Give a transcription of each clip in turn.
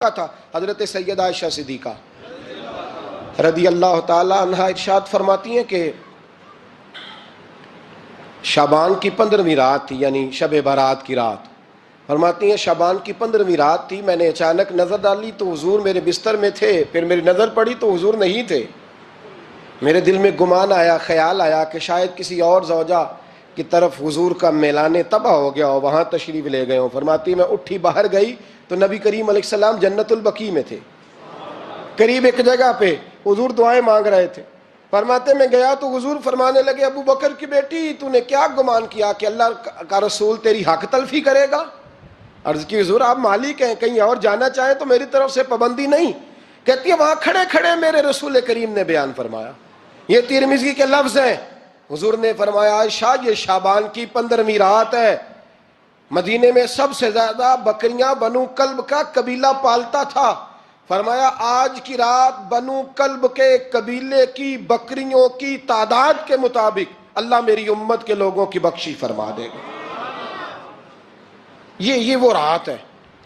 تھا حضرت سیدہ عائشہ صدیقہ رضی اللہ تعالی عنہا ارشاد فرماتی ہیں کہ شعبان کی 15ویں رات تھی، یعنی شب برات کی رات۔ فرماتی ہیں شعبان کی 15ویں رات تھی، میں نے اچانک نظر ڈالی تو حضور میرے بستر میں تھے، پھر میری نظر پڑی تو حضور نہیں تھے۔ میرے دل میں گمان آیا، خیال آیا کہ شاید کسی اور زوجہ کی طرف حضور کا میلان تباہ ہو گیا ہو، وہاں تشریف لے گئے ہوں۔ فرماتی میں اٹھی باہر گئی تو نبی کریم علیہ السلام جنت البقیع میں تھے، قریب ایک جگہ پہ حضور دعائیں مانگ رہے تھے۔ فرماتے میں گیا تو حضور فرمانے لگے، ابو بکر کی بیٹی تو نے کیا گمان کیا کہ اللہ کا رسول تیری حق تلفی کرے گا؟ عرض کی حضور آپ مالک ہیں، کہیں اور جانا چاہیں تو میری طرف سے پابندی نہیں۔ کہتی ہے وہاں کھڑے کھڑے میرے رسول کریم نے بیان فرمایا، یہ ترمذی کے لفظ ہیں۔ حضور نے فرمایا عائشہ یہ شعبان کی 15ویں رات ہے، مدینے میں سب سے زیادہ بکریاں بنو کلب کا قبیلہ پالتا تھا۔ فرمایا آج کی رات بنو کلب کے قبیلے کی بکریوں کی تعداد کے مطابق اللہ میری امت کے لوگوں کی بخشی فرما دے گا۔ یہ وہ رات ہے۔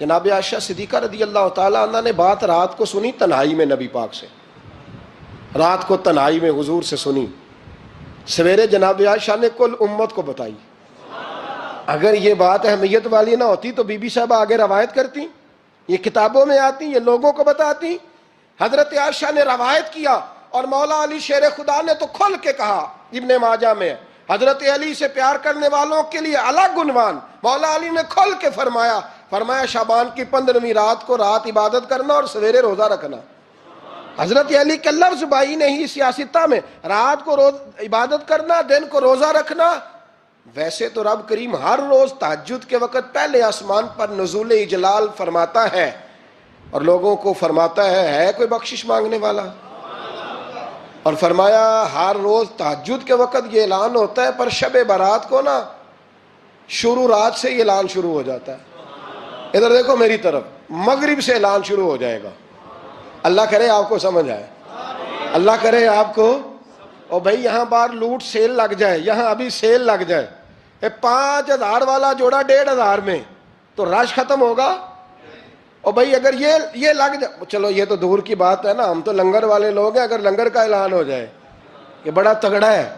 جناب عائشہ صدیقہ رضی اللہ تعالی عنہ نے بات رات کو سنی تنہائی میں نبی پاک سے، رات کو تنہائی میں حضور سے سنی، سویرے جناب عائشہ نے کل امت کو بتائی۔ اگر یہ بات اہمیت والی نہ ہوتی تو بی بی صاحبہ آگے روایت کرتی، یہ کتابوں میں آتی، یہ لوگوں کو بتاتی۔ حضرت عائشہ نے روایت کیا اور مولا علی شیر خدا نے تو کھل کے کہا، ابن ماجہ میں حضرت علی سے پیار کرنے والوں کے لیے الگ عنوان، مولا علی نے کھل کے فرمایا شعبان کی 15ویں رات کو رات عبادت کرنا اور سویرے روزہ رکھنا۔ حضرت علی کے لفظ بائی نہیں سیاستہ میں، رات کو روز عبادت کرنا، دن کو روزہ رکھنا۔ ویسے تو رب کریم ہر روز تہجد کے وقت پہلے آسمان پر نزول اجلال فرماتا ہے اور لوگوں کو فرماتا ہے کوئی بخشش مانگنے والا؟ اور فرمایا ہر روز تہجد کے وقت یہ اعلان ہوتا ہے، پر شب برات کو نا شروع رات سے یہ اعلان شروع ہو جاتا ہے۔ ادھر دیکھو میری طرف، مغرب سے اعلان شروع ہو جائے گا۔ اللہ کرے آپ کو سمجھ آئے، اللہ کرے آپ کو، اور بھائی یہاں بار لوٹ سیل لگ جائے، یہاں ابھی سیل لگ جائے، 5000 والا جوڑا 1500 میں تو رش ختم ہوگا۔ اور بھائی اگر یہ لگ جائے، چلو یہ تو دور کی بات ہے نا، ہم تو لنگر والے لوگ ہیں، اگر لنگر کا اعلان ہو جائے کہ بڑا تگڑا ہے،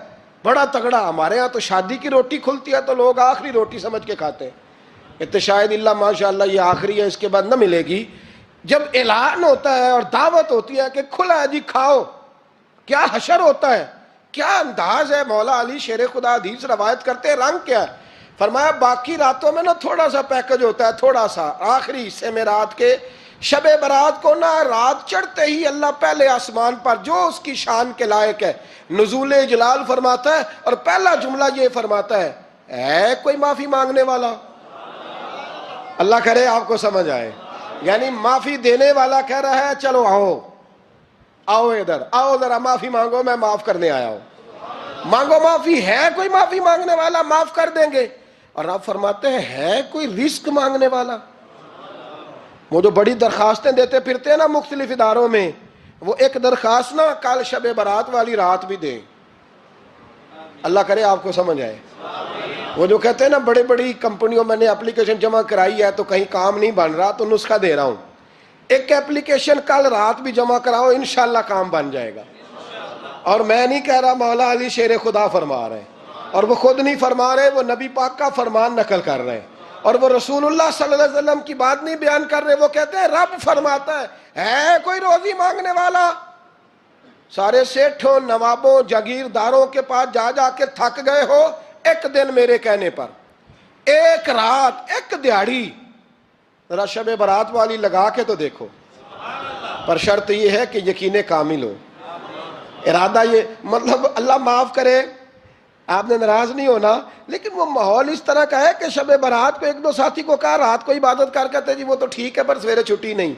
بڑا تگڑا، ہمارے ہاں تو شادی کی روٹی کھلتی ہے تو لوگ آخری روٹی سمجھ کے کھاتے ہیں، تو شاید اللہ ماشاءاللہ یہ آخری ہے، اس کے بعد نہ ملے گی۔ جب اعلان ہوتا ہے اور دعوت ہوتی ہے کہ کھلا ہے جی کھاؤ، کیا حشر ہوتا ہے، کیا انداز ہے۔ مولا علی شیر خدا حدیث روایت کرتے ہیں، رنگ کیا ہے؟ فرمایا باقی راتوں میں نا تھوڑا سا پیکج ہوتا ہے، تھوڑا سا، آخری حصے میں رات کے شب برات کو نا رات چڑھتے ہی اللہ پہلے آسمان پر جو اس کی شان کے لائق ہے نزول جلال فرماتا ہے، اور پہلا جملہ یہ فرماتا ہے کوئی معافی مانگنے والا؟ اللہ کرے آپ کو سمجھ آئے، یعنی معافی دینے والا کہہ رہا ہے چلو آؤ ادھر آؤ ذرا معافی مانگو، میں معاف کرنے آیا ہوں، مانگو معافی۔ ہے کوئی معافی مانگنے والا؟ معاف کر دیں گے۔ اور آپ فرماتے ہیں ہے کوئی رزق مانگنے والا؟ وہ جو بڑی درخواستیں دیتے پھرتے ہیں نا مختلف اداروں میں، وہ ایک درخواست نا کل شب برات والی رات بھی دیں۔ اللہ کرے آپ کو سمجھ آئے۔ وہ جو کہتے ہیں نا بڑی بڑی کمپنیوں میں نے اپلیکیشن جمع کرائی ہے تو کہیں کام نہیں بن رہا تو نسخہ دے رہا ہوں، ایک اپلیکیشن کل رات بھی جمع کراؤ انشاءاللہ کام بن جائے گا۔ اور میں نہیں کہہ رہا، مولا علی شیر خدا فرما رہے ہیں، اور وہ خود نہیں فرما رہے، وہ نبی پاک کا فرمان نقل کر رہے ہیں، اور وہ رسول اللہ صلی اللہ علیہ وسلم کی بات نہیں بیان کر رہے، وہ کہتے ہیں رب فرماتا ہے کوئی روزی مانگنے والا؟ سارے سیٹھوں نوابوں جاگیرداروں کے پاس جا جا کے تھک گئے ہو، ایک دن میرے کہنے پر، ایک رات، ایک دیہڑی ذرا شب برات والی لگا کے تو دیکھو۔ پر شرط یہ ہے کہ یقین کامل ہو، ارادہ یہ، مطلب اللہ معاف کرے آپ نے ناراض نہیں ہونا، لیکن وہ ماحول اس طرح کا ہے کہ شب برات کو ایک دو ساتھی کو کہا رات کو عبادت کر کہتے جی وہ تو ٹھیک ہے پر سویرے چھٹی نہیں،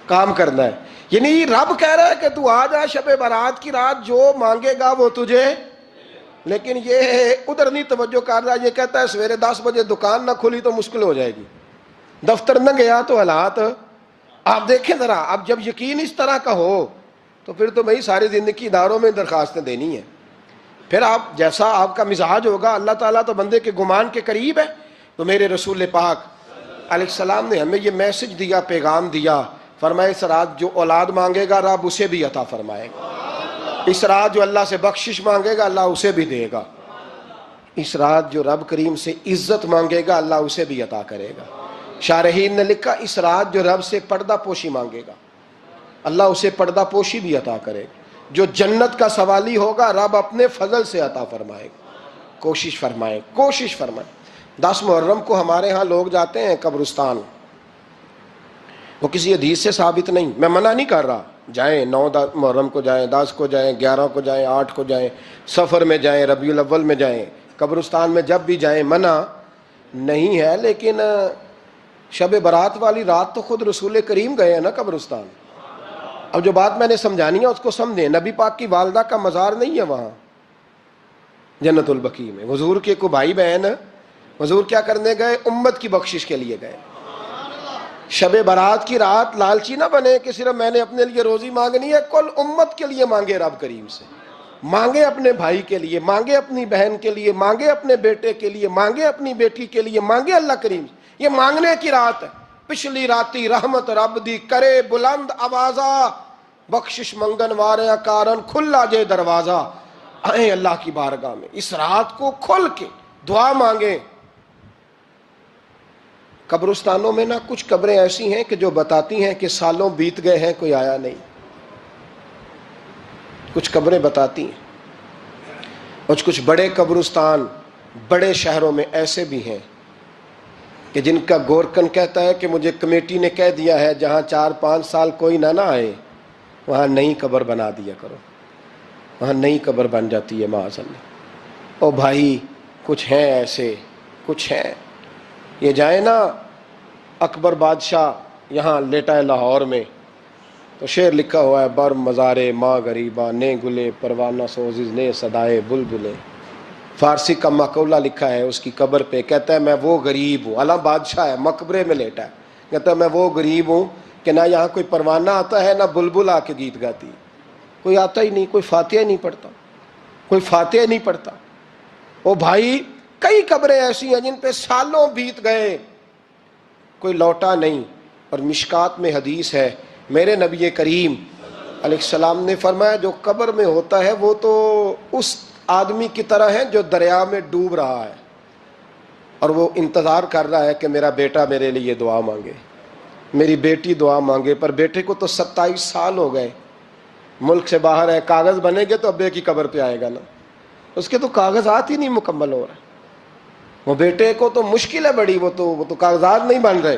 کام کرنا ہے۔ یعنی رب کہہ رہا ہے کہ تو آ جا شب برات کی رات، جو مانگے گا وہ تجھے، لیکن یہ ادھر نہیں توجہ کر رہا، یہ کہتا ہے سویرے 10 بجے دکان نہ کھلی تو مشکل ہو جائے گی، دفتر نہ گیا تو حالات آپ دیکھیں ذرا۔ اب جب یقین اس طرح کا ہو تو پھر تو بھائی ساری زندگی اداروں میں درخواستیں دینی ہیں، پھر آپ جیسا آپ کا مزاج ہوگا، اللہ تعالیٰ تو بندے کے گمان کے قریب ہے۔ تو میرے رسول پاک علیہ السلام نے ہمیں یہ میسج دیا، پیغام دیا، فرمایا اس رات جو اولاد مانگے گا رب اسے بھی عطا فرمائے گا، اس رات جو اللہ سے بخشش مانگے گا اللہ اسے بھی دے گا، اس رات جو رب کریم سے عزت مانگے گا اللہ اسے بھی عطا کرے گا۔ شارحین نے لکھا اس رات جو رب سے پردہ پوشی مانگے گا اللہ اسے پردہ پوشی بھی عطا کرے گا، جو جنت کا سوالی ہوگا رب اپنے فضل سے عطا فرمائے گا۔ کوشش فرمائیں، کوشش فرمائیں۔ 10 محرم کو ہمارے ہاں لوگ جاتے ہیں قبرستان، وہ کسی حدیث سے ثابت نہیں، میں منع نہیں کر رہا، جائیں 9 محرم کو جائیں، 10 کو جائیں، 11 کو جائیں، 8 کو جائیں، سفر میں جائیں، ربیع الاول میں جائیں، قبرستان میں جب بھی جائیں منع نہیں ہے، لیکن شب برات والی رات تو خود رسول کریم گئے ہیں نا قبرستان۔ اب جو بات میں نے سمجھانی ہے اس کو سمجھیں، نبی پاک کی والدہ کا مزار نہیں ہے وہاں جنت البقیع میں، حضور کے کو بھائی بہن، حضور کیا کرنے گئے؟ امت کی بخشش کے لیے گئے۔ شب برات کی رات لالچی نہ بنے کہ صرف میں نے اپنے لیے روزی مانگنی ہے، کل امت کے لیے مانگے رب کریم سے، مانگے اپنے بھائی کے لیے، مانگے اپنی بہن کے لیے، مانگے اپنے بیٹے کے لیے، مانگے اپنی بیٹی کے لیے، مانگے اللہ کریم سے۔ یہ مانگنے کی رات ہے۔ پچھلی راتی رحمت رب دی کرے بلند آوازہ، بخشش منگن وارے کارن کھلا جے دروازہ، آئیں اللہ کی بارگاہ میں اس رات کو کھل کے دعا مانگیں۔ قبرستانوں میں نا کچھ قبریں ایسی ہیں کہ جو بتاتی ہیں کہ سالوں بیت گئے ہیں کوئی آیا نہیں، کچھ قبریں بتاتی ہیں، اور کچھ بڑے قبرستان بڑے شہروں میں ایسے بھی ہیں کہ جن کا گورکن کہتا ہے کہ مجھے کمیٹی نے کہہ دیا ہے جہاں 4-5 سال کوئی نہ آئے وہاں نئی قبر بنا دیا کرو، وہاں نئی قبر بن جاتی ہے معاذ اللہ۔ او بھائی کچھ ہیں ایسے، کچھ ہیں، یہ جائیں نا اکبر بادشاہ یہاں لیٹا ہے لاہور میں، تو شعر لکھا ہوا ہے، بر مزارے ماں غریباں نے گلے پروانہ سوزز نے صدائے بلبلے۔ فارسی کا مقولہ لکھا ہے اس کی قبر پہ، کہتا ہے میں وہ غریب ہوں، اعلیٰ بادشاہ ہے مقبرے میں لیٹا ہے، کہتا ہے میں وہ غریب ہوں کہ نہ یہاں کوئی پروانہ آتا ہے نہ بلبل آ کے گیت گاتی، کوئی آتا ہی نہیں، کوئی فاتحہ نہیں پڑھتا، کوئی فاتحہ نہیں پڑھتا۔ او بھائی کئی قبریں ایسی ہیں جن پہ سالوں بیت گئے کوئی لوٹا نہیں۔ اور مشکات میں حدیث ہے، میرے نبی کریم علیہ السلام نے فرمایا جو قبر میں ہوتا ہے وہ تو اس آدمی کی طرح ہے جو دریا میں ڈوب رہا ہے اور وہ انتظار کر رہا ہے کہ میرا بیٹا میرے لیے دعا مانگے، میری بیٹی دعا مانگے، پر بیٹے کو تو 27 سال ہو گئے، ملک سے باہر ہے، کاغذ بنے گے تو ابے کی قبر پہ آئے گا نا، اس کے تو کاغذات ہی نہیں مکمل ہو رہے، وہ بیٹے کو تو مشکل ہے بڑی، وہ تو کاغذات نہیں بن رہے،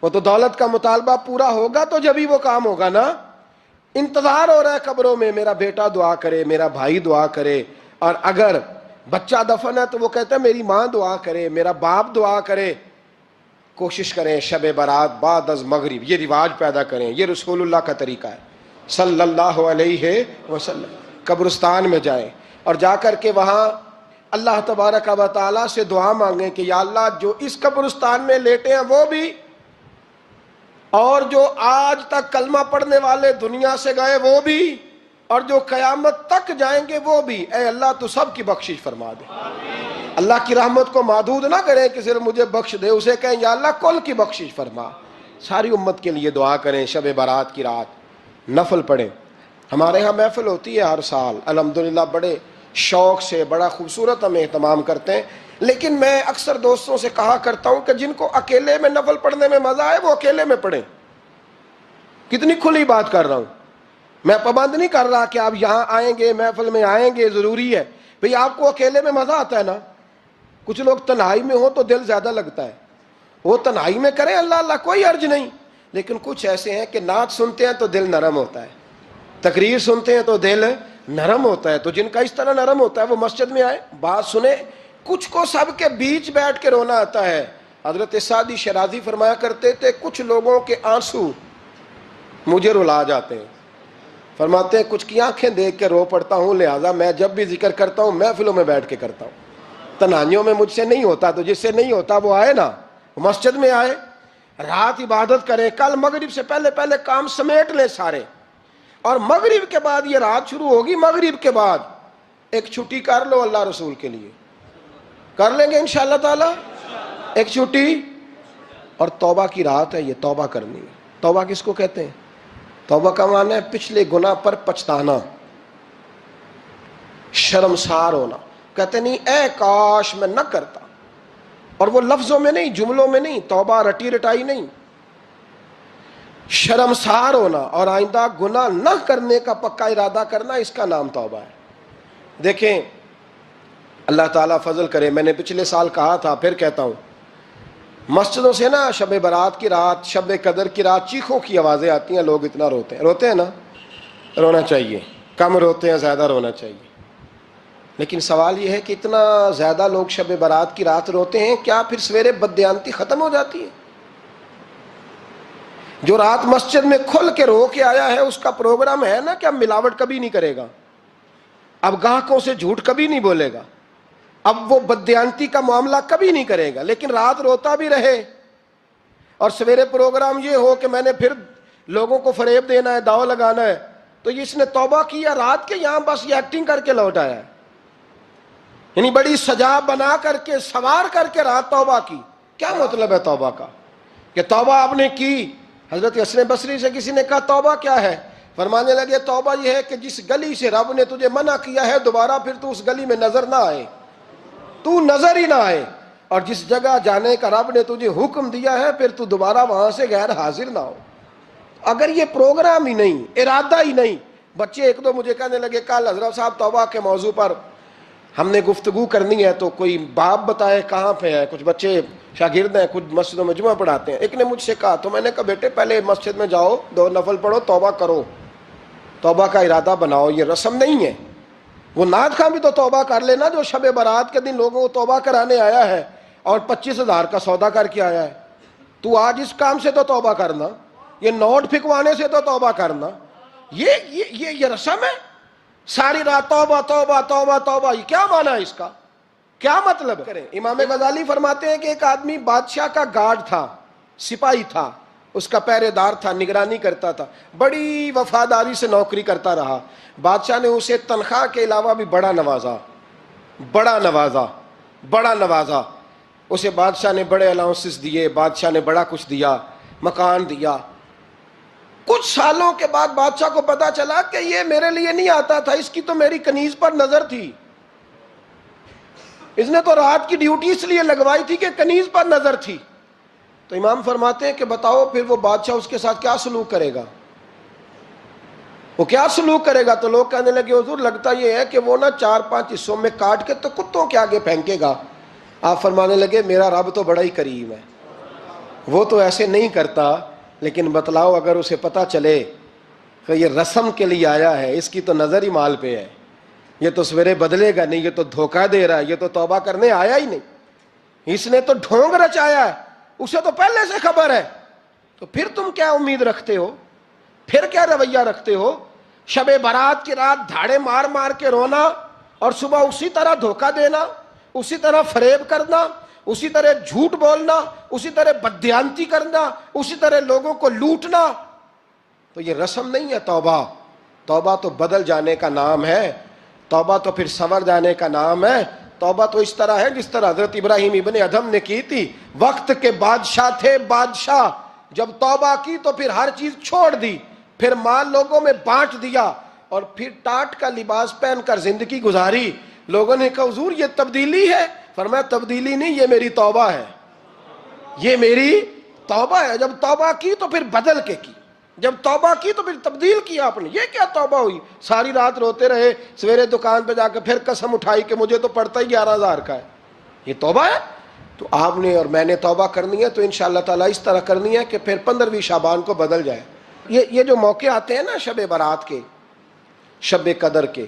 وہ تو دولت کا مطالبہ پورا ہوگا تو جبھی وہ کام ہوگا نا۔ انتظار ہو رہا ہے قبروں میں میرا بیٹا دعا کرے، میرا بھائی دعا کرے، اور اگر بچہ دفن ہے تو وہ کہتا ہے میری ماں دعا کرے، میرا باپ دعا کرے۔ کوشش کریں شب برات بعد از مغرب یہ رواج پیدا کریں، یہ رسول اللہ کا طریقہ ہے صلی اللہ علیہ وسلم۔ قبرستان میں جائیں اور جا کر کے وہاں اللہ تبارک و تعالیٰ سے دعا مانگیں کہ یا اللہ جو اس قبرستان میں لیٹے ہیں وہ بھی، اور جو آج تک کلمہ پڑھنے والے دنیا سے گئے وہ بھی، اور جو قیامت تک جائیں گے وہ بھی، اے اللہ تو سب کی بخشش فرما دے۔ اللہ کی رحمت کو محدود نہ کریں کہ صرف مجھے بخش دے، اسے کہیں یا اللہ کل کی بخشش فرما۔ ساری امت کے لیے دعا کریں، شب برات کی رات نفل پڑھیں۔ ہمارے ہاں محفل ہوتی ہے ہر سال الحمدللہ، بڑے شوق سے بڑا خوبصورت ہم اہتمام کرتے ہیں، لیکن میں اکثر دوستوں سے کہا کرتا ہوں کہ جن کو اکیلے میں نفل پڑھنے میں مزہ آئے وہ اکیلے میں پڑھیں۔ کتنی کھلی بات کر رہا ہوں، میں پابند نہیں کر رہا کہ آپ یہاں آئیں گے محفل میں آئیں گے ضروری ہے، بھئی آپ کو اکیلے میں مزہ آتا ہے نا، کچھ لوگ تنہائی میں ہو تو دل زیادہ لگتا ہے، وہ تنہائی میں کریں اللہ اللہ کوئی عرض نہیں، لیکن کچھ ایسے ہیں کہ نعت سنتے ہیں تو دل نرم ہوتا ہے، تقریر سنتے ہیں تو دل نرم ہوتا ہے، تو جن کا اس طرح نرم ہوتا ہے وہ مسجد میں آئے بات سنیں۔ کچھ کو سب کے بیچ بیٹھ کے رونا آتا ہے۔ حضرت سعدی شرازی فرمایا کرتے تھے کچھ لوگوں کے آنسو مجھے رلا جاتے ہیں، فرماتے ہیں کچھ کی آنکھیں دیکھ کے رو پڑتا ہوں، لہٰذا میں جب بھی ذکر کرتا ہوں محفلوں میں بیٹھ کے کرتا ہوں، تنہائیوں میں مجھ سے نہیں ہوتا، تو جس سے نہیں ہوتا وہ آئے نا، مسجد میں آئے، رات عبادت کریں، کل مغرب سے پہلے پہلے کام سمیٹ لیں سارے، اور مغرب کے بعد یہ رات شروع ہوگی، مغرب کے بعد ایک چھٹی کر لو اللہ رسول کے لیے، کر لیں گے انشاءاللہ تعالی ایک چھٹی، اور توبہ کی رات ہے، یہ توبہ کرنی ہے۔ توبہ کس کو کہتے ہیں؟ توبہ کا معنی ہے پچھلے گناہ پر پچھتانا، شرمسار ہونا۔ کہتے نہیں اے کاش میں نہ کرتا، اور وہ لفظوں میں نہیں، جملوں میں نہیں، توبہ رٹی رٹائی نہیں، شرمسار ہونا اور آئندہ گناہ نہ کرنے کا پکا ارادہ کرنا، اس کا نام توبہ ہے۔ دیکھیں اللہ تعالیٰ فضل کرے، میں نے پچھلے سال کہا تھا، پھر کہتا ہوں، مسجدوں سے نا شب برات کی رات، شب قدر کی رات چیخوں کی آوازیں آتی ہیں، لوگ اتنا روتے ہیں نا، رونا چاہیے، کم روتے ہیں، زیادہ رونا چاہیے۔ لیکن سوال یہ ہے کہ اتنا زیادہ لوگ شب برات کی رات روتے ہیں، کیا پھر سویرے بددیانتی ختم ہو جاتی ہے؟ جو رات مسجد میں کھل کے رو کے آیا ہے، اس کا پروگرام ہے نا کہ اب ملاوٹ کبھی نہیں کرے گا، اب گاہکوں سے جھوٹ کبھی نہیں بولے گا، اب وہ بددیانتی کا معاملہ کبھی نہیں کرے گا، لیکن رات روتا بھی رہے اور سویرے پروگرام یہ ہو کہ میں نے پھر لوگوں کو فریب دینا ہے، داؤ لگانا ہے، تو اس نے توبہ کیا رات کے، یہاں بس یہ ایکٹنگ کر کے لوٹ آیا ہے، یعنی بڑی سجا بنا کر کے سوار کر کے رات توبہ کی۔ کیا مطلب ہے توبہ کا؟ کہ توبہ آپ نے کی۔ حضرت حسن بصری سے کسی نے کہا توبہ کیا ہے؟ فرمانے لگے توبہ یہ ہے کہ جس گلی سے رب نے تجھے منع کیا ہے دوبارہ پھر تو اس گلی میں نظر نہ آئے، تو نظر ہی نہ آئے، اور جس جگہ جانے کا رب نے تجھے حکم دیا ہے پھر تو دوبارہ وہاں سے غیر حاضر نہ ہو۔ اگر یہ پروگرام ہی نہیں، ارادہ ہی نہیں، بچے ایک دو مجھے کہنے لگے کل حضرت صاحب توبہ کے موضوع پر ہم نے گفتگو کرنی ہے تو کوئی باب بتائے کہاں پہ ہے، کچھ بچے شاگرد ہیں، کچھ مسجدوں میں جمعہ پڑھاتے ہیں۔ ایک نے مجھ سے کہا، تو میں نے کہا بیٹے پہلے مسجد میں جاؤ، 2 نفل پڑھو، توبہ کرو، توبہ کا ارادہ بناؤ، یہ رسم نہیں ہے۔ وہ نعت خواں بھی تو توبہ کر لینا جو شب برات کے دن لوگوں کو توبہ کرانے آیا ہے اور 25,000 کا سودا کر کے آیا ہے۔ تو آج اس کام سے تو توبہ کرنا، یہ نوٹ پھکوانے سے تو توبہ کرنا، یہ رسم ہے؟ ساری رات توبہ توبہ توبہ توبہ، یہ کیا معنی ہے اس کا؟ کیا مطلب کریں؟ امام غزالی فرماتے ہیں کہ ایک آدمی بادشاہ کا گارڈ تھا، سپاہی تھا، اس کا پہرے دار تھا، نگرانی کرتا تھا، بڑی وفاداری سے نوکری کرتا رہا۔ بادشاہ نے اسے تنخواہ کے علاوہ بھی بڑا نوازا، بڑا نوازا، بڑا نوازا۔ اسے بادشاہ نے بڑے الاؤنسز دیے، بادشاہ نے بڑا کچھ دیا، مکان دیا۔ کچھ سالوں کے بعد بادشاہ کو پتا چلا کہ یہ میرے لیے نہیں آتا تھا، اس کی تو میری کنیز پر نظر تھی، اس نے تو رات کی ڈیوٹی اس لیے لگوائی تھی کہ کنیز پر نظر تھی۔ تو امام فرماتے ہیں کہ بتاؤ پھر وہ بادشاہ اس کے ساتھ کیا سلوک کرے گا؟ وہ کیا سلوک کرے گا؟ تو لوگ کہنے لگے حضور لگتا یہ ہے کہ وہ نا 4-5 حصوں میں کاٹ کے تو کتوں کے آگے پھینکے گا۔ آپ فرمانے لگے میرا رب تو بڑا ہی کریم ہے، وہ تو ایسے نہیں کرتا، لیکن بتلاؤ اگر اسے پتا چلے کہ یہ رسم کے لیے آیا ہے، اس کی تو نظر ہی مال پہ ہے، یہ تو سویرے بدلے گا نہیں، یہ تو دھوکہ دے رہا ہے، یہ تو توبہ کرنے آیا ہی نہیں، اس نے تو ڈھونگ رچایا ہے، اسے تو پہلے سے خبر ہے، تو پھر تم کیا امید رکھتے ہو؟ پھر کیا رویہ رکھتے ہو؟ شب برات کی رات دھاڑے مار مار کے رونا اور صبح اسی طرح دھوکہ دینا، اسی طرح فریب کرنا، اسی طرح جھوٹ بولنا، اسی طرح بددیانتی کرنا، اسی طرح لوگوں کو لوٹنا، تو یہ رسم نہیں ہے توبہ۔ توبہ تو بدل جانے کا نام ہے، توبہ تو پھر سنور جانے کا نام ہے۔ توبہ تو اس طرح ہے جس طرح حضرت ابراہیم ابن ادھم نے کی تھی، وقت کے بادشاہ تھے، بادشاہ جب توبہ کی تو پھر ہر چیز چھوڑ دی، پھر مال لوگوں میں بانٹ دیا اور پھر ٹاٹ کا لباس پہن کر زندگی گزاری۔ لوگوں نے کہا حضور یہ تبدیلی ہے؟ فرمایا تبدیلی نہیں، یہ میری توبہ ہے، یہ میری توبہ ہے۔ جب توبہ کی تو پھر بدل کے کی، جب توبہ کی تو پھر تبدیل کیا آپ نے۔ یہ کیا توبہ ہوئی؟ ساری رات روتے رہے، سویرے دکان پہ جا کے پھر قسم اٹھائی کہ مجھے تو پڑتا ہی 11,000 کا ہے، یہ توبہ ہے؟ تو آپ نے اور میں نے توبہ کرنی ہے تو انشاءاللہ تعالیٰ اس طرح کرنی ہے کہ پھر 15ویں شعبان کو بدل جائے۔ یہ جو موقع آتے ہیں نا شب برات کے، شب قدر کے،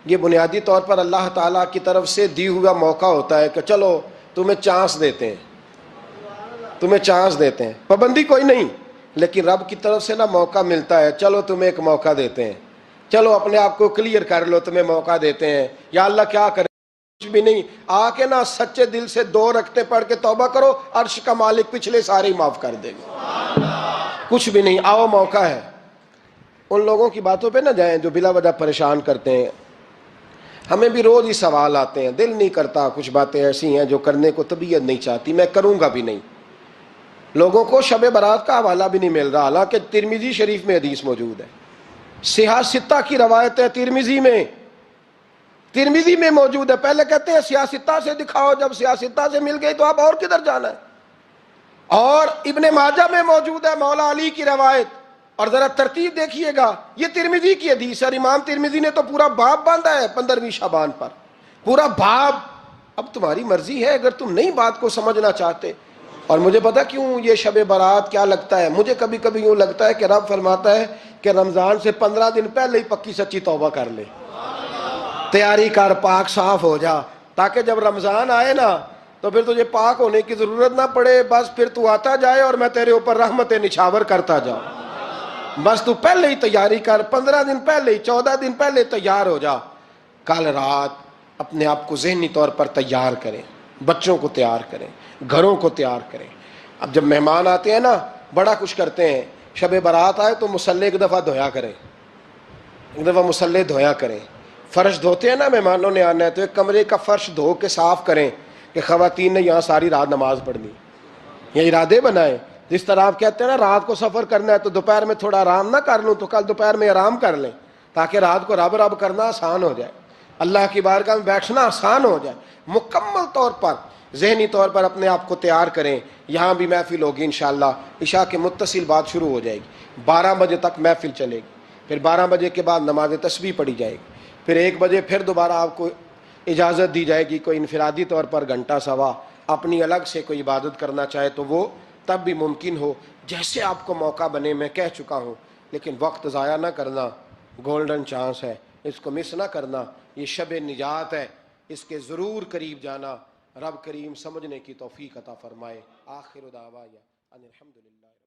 یہ بنیادی طور پر اللہ تعالیٰ کی طرف سے دی ہوا موقع ہوتا ہے کہ چلو تمہیں چانس دیتے ہیں، تمہیں چانس دیتے ہیں، پابندی کوئی نہیں، لیکن رب کی طرف سے نا موقع ملتا ہے، چلو تمہیں ایک موقع دیتے ہیں، چلو اپنے آپ کو کلیئر کر لو، تمہیں موقع دیتے ہیں۔ یا اللہ کیا کرے؟ کچھ بھی نہیں، آ کے نا سچے دل سے 2 رکعتیں پڑھ کے توبہ کرو، عرش کا مالک پچھلے سارے ہی معاف کر دے گا۔ کچھ بھی نہیں، آؤ موقع ہے۔ ان لوگوں کی باتوں پہ نہ جائیں جو بلا وجہ پریشان کرتے ہیں۔ ہمیں بھی روز ہی سوال آتے ہیں، دل نہیں کرتا، کچھ باتیں ایسی ہیں جو کرنے کو طبیعت نہیں چاہتی، میں کروں گا بھی نہیں۔ لوگوں کو شب برات کا حوالہ بھی نہیں مل رہا، حالانکہ ترمذی شریف میں حدیث موجود ہے، صحاح ستہ کی روایت ہے، ترمذی میں موجود ہے۔ پہلے کہتے ہیں صحاح ستہ سے دکھاؤ، جب صحاح ستہ سے مل گئی تو آپ اور کدھر جانا ہے؟ اور ابن ماجہ میں موجود ہے مولا علی کی روایت، اور ذرا ترتیب دیکھیے گا، یہ ترمذی کی حدیث ہے، اور امام ترمذی نے تو پورا باب باندھا ہے 15ویں شعبان پر، پورا باب۔ اب تمہاری مرضی ہے، اگر تم نئی بات کو سمجھنا چاہتے۔ اور مجھے پتا کیوں یہ شب برات کیا لگتا ہے، مجھے کبھی کبھی یوں لگتا ہے کہ رب فرماتا ہے کہ رمضان سے 15 دن پہلے ہی پکی سچی توبہ کر لے، تیاری کر، پاک صاف ہو جا، تاکہ جب رمضان آئے نا تو پھر تجھے پاک ہونے کی ضرورت نہ پڑے، بس پھر تو آتا جائے اور میں تیرے اوپر رحمت نچھاور کرتا جاؤں۔ بس تو پہلے ہی تیاری کر، 15 دن پہلے ہی، 14 دن پہلے تیار ہو جا۔ کل رات اپنے آپ کو ذہنی طور پر تیار کریں، بچوں کو تیار کریں، گھروں کو تیار کریں۔ اب جب مہمان آتے ہیں نا بڑا کچھ کرتے ہیں، شب برات آئے تو مصلے ایک دفعہ دھویا کریں، ایک دفعہ مصلے دھویا کریں۔ فرش دھوتے ہیں نا، مہمانوں نے آنا ہے تو ایک کمرے کا فرش دھو کے صاف کریں کہ خواتین نے یہاں ساری رات نماز پڑھنی، یہ ارادے بنائیں۔ جس طرح آپ کہتے ہیں نا رات کو سفر کرنا ہے تو دوپہر میں تھوڑا آرام نہ کر لوں، تو کل دوپہر میں آرام کر لیں، تاکہ رات کو رب رب کرنا آسان ہو جائے، اللہ کی بارگاہ میں بیٹھنا آسان ہو جائے۔ مکمل طور پر ذہنی طور پر اپنے آپ کو تیار کریں۔ یہاں بھی محفل ہوگی انشاءاللہ، عشاء کے متصل بعد شروع ہو جائے گی، 12 بجے تک محفل چلے گی، پھر 12 بجے کے بعد نماز تسبیح پڑھی جائے گی، پھر 1 بجے پھر دوبارہ آپ کو اجازت دی جائے گی، کوئی انفرادی طور پر گھنٹہ سوا اپنی الگ سے کوئی عبادت کرنا چاہے تو وہ تب بھی ممکن ہو، جیسے آپ کو موقع بنے۔ میں کہہ چکا ہوں، لیکن وقت ضائع نہ کرنا، گولڈن چانس ہے، اس کو مس نہ کرنا، یہ شب نجات ہے، اس کے ضرور قریب جانا۔ رب کریم سمجھنے کی توفیق عطا فرمائے۔ آخر دعوایا ان الحمدللہ۔